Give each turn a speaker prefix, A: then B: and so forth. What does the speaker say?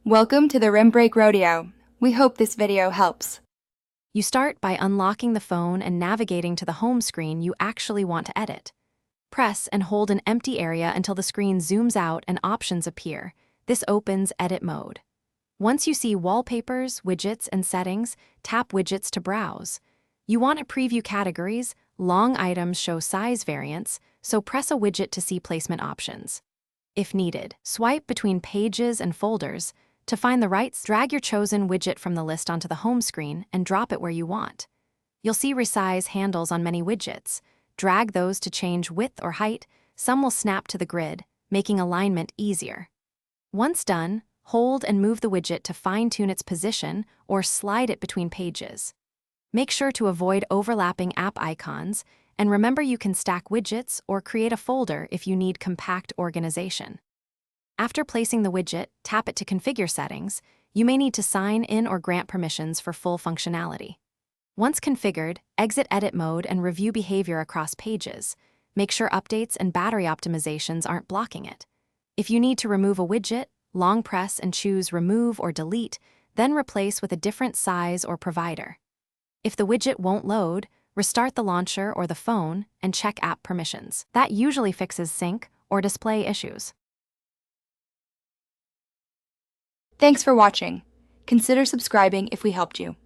A: Welcome to the Rim Break Rodeo. We hope this video helps.
B: You start by unlocking the phone and navigating to the home screen you actually want to edit. Press and hold an empty area until the screen zooms out and options appear. This opens Edit Mode. Once you see Wallpapers, Widgets, and Settings, tap Widgets to browse. You want to preview categories. Long items show size variants, so press a widget to see placement options. If needed, swipe between pages and folders. To find the right, drag your chosen widget from the list onto the home screen and drop it where you want. You'll see resize handles on many widgets. Drag those to change width or height. Some will snap to the grid, making alignment easier. Once done, hold and move the widget to fine-tune its position or slide it between pages. Make sure to avoid overlapping app icons, and remember you can stack widgets or create a folder if you need compact organization. After placing the widget, tap it to configure settings. You may need to sign in or grant permissions for full functionality. Once configured, exit Edit Mode and review behavior across pages. Make sure updates and battery optimizations aren't blocking it. If you need to remove a widget, long press and choose Remove or Delete, then replace with a different size or provider. If the widget won't load, restart the launcher or the phone and check app permissions. That usually fixes sync or display issues.
A: Thanks for watching. Consider subscribing if we helped you.